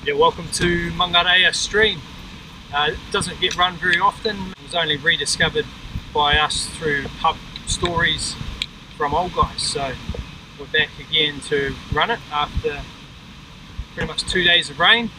Yeah, welcome to Mangareia stream. It doesn't get run very often. It was only rediscovered by us through pub stories from old guys. So we're back again to run it after pretty much 2 days of rain.